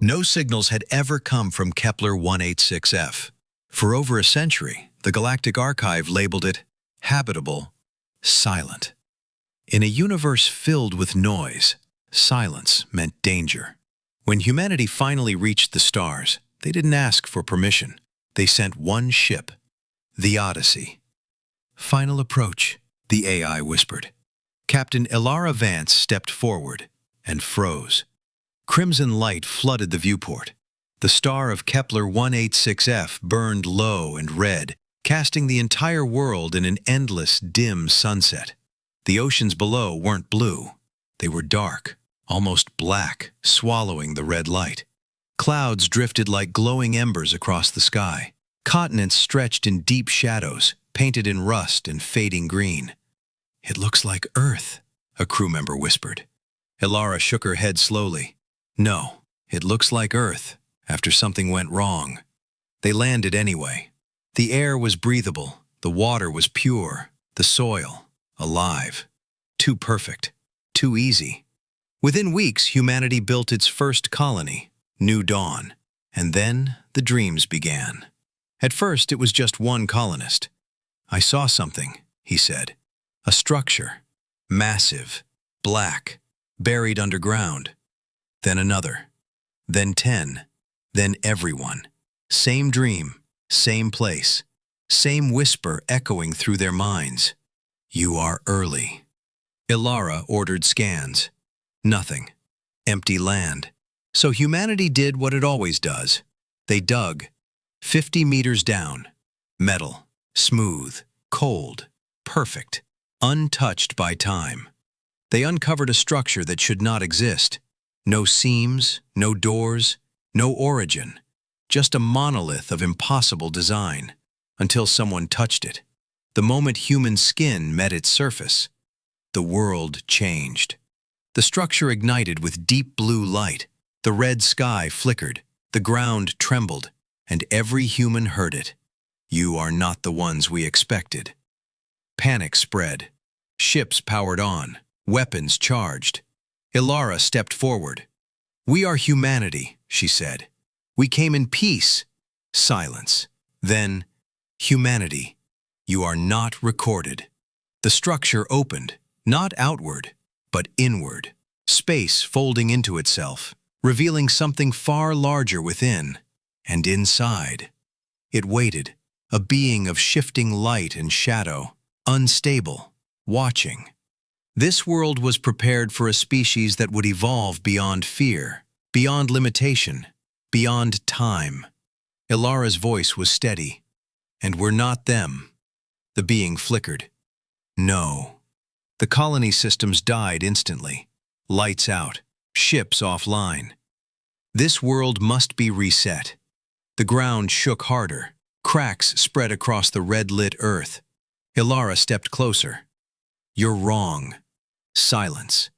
No signals had ever come from Kepler 186f. For over a century, the Galactic Archive labeled it habitable, silent. In a universe filled with noise, silence meant danger. When humanity finally reached the stars, they didn't ask for permission. They sent one ship, the Odyssey. "Final approach," the AI whispered. Captain Ilara Vance stepped forward and froze. Crimson light flooded the viewport. The star of Kepler 186f burned low and red, casting the entire world in an endless, dim sunset. The oceans below weren't blue. They were dark, almost black, swallowing the red light. Clouds drifted like glowing embers across the sky. Continents stretched in deep shadows, painted in rust and fading green. "It looks like Earth," a crew member whispered. Ilara shook her head slowly. "No, it looks like Earth, after something went wrong." They landed anyway. The air was breathable, the water was pure, the soil alive. Too perfect, too easy. Within weeks, humanity built its first colony, New Dawn, and then the dreams began. At first, it was just one colonist. "I saw something," he said. "A structure, massive, black, buried underground." Then another, then 10, then everyone. Same dream, same place, same whisper echoing through their minds. "You are early." Ilara ordered scans. Nothing. Empty land. So humanity did what it always does. They dug. 50 meters down. Metal. Smooth. Cold. Perfect. Untouched by time. They uncovered a structure that should not exist. No seams, no doors, no origin. Just a monolith of impossible design. Until someone touched it. The moment human skin met its surface, the world changed. The structure ignited with deep blue light. The red sky flickered. The ground trembled. And every human heard it. "You are not the ones we expected." Panic spread. Ships powered on. Weapons charged. Ilara stepped forward. "We are humanity," she said. "We came in peace." Silence. Then, "Humanity, you are not recorded." The structure opened, not outward, but inward. Space folding into itself, revealing something far larger within. And inside, it waited, a being of shifting light and shadow, unstable, watching. This world was prepared for a species that would evolve beyond fear, beyond limitation, beyond time. Ilara's voice was steady. "And we're not them." The being flickered. "No." The colony systems died instantly. Lights out, ships offline. This world must be reset. The ground shook harder. Cracks spread across the red-lit earth. Ilara stepped closer. "You're wrong." Silence.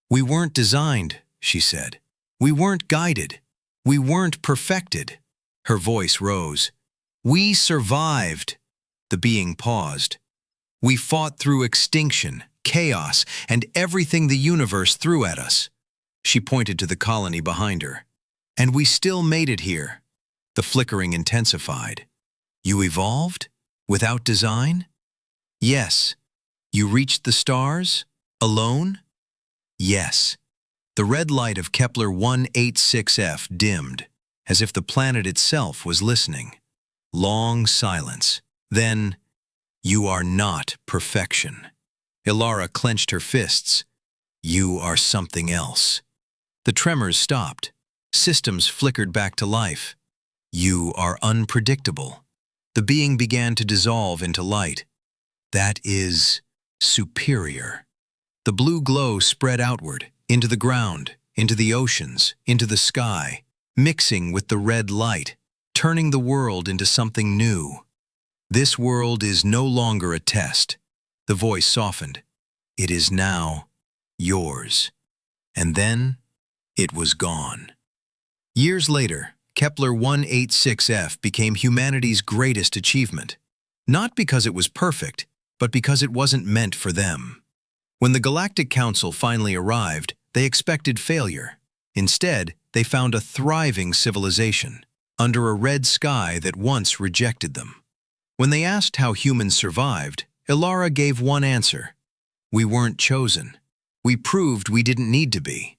"We weren't designed," she said. "We weren't guided. We weren't perfected." Her voice rose. "We survived." The being paused. "We fought through extinction, chaos, and everything the universe threw at us." She pointed to the colony behind her. "And we still made it here." The flickering intensified. "You evolved? Without design?" "Yes." "You reached the stars? Alone?" "Yes." The red light of Kepler 186f dimmed, as if the planet itself was listening. Long silence. Then, "You are not perfection." Ilara clenched her fists. "You are something else." The tremors stopped. Systems flickered back to life. "You are unpredictable." The being began to dissolve into light. "That is superior." The blue glow spread outward, into the ground, into the oceans, into the sky, mixing with the red light, turning the world into something new. "This world is no longer a test." The voice softened. "It is now yours." And then it was gone. Years later, Kepler 186f became humanity's greatest achievement. Not because it was perfect, but because it wasn't meant for them. When the Galactic Council finally arrived, they expected failure. Instead, they found a thriving civilization under a red sky that once rejected them. When they asked how humans survived, Ilara gave one answer: "We weren't chosen. We proved we didn't need to be."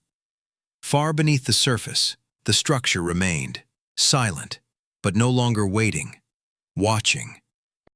Far beneath the surface, the structure remained, silent, but no longer waiting, watching.